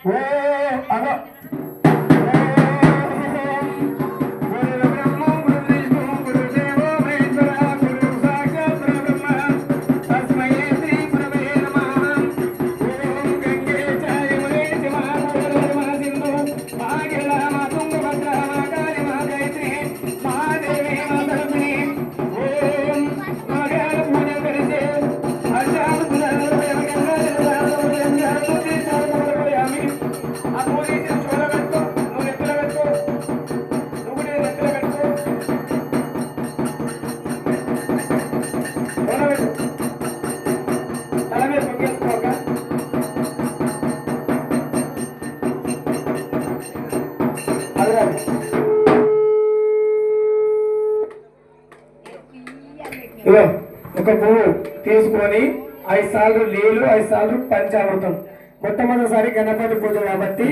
అగో ఇగో ఒక పువ్వు తీసుకొని 5 సార్లు నీళ్లు 5 సార్లు పంచామృతం మొట్టమొదటిసారి గణపతి పూజ కాబట్టి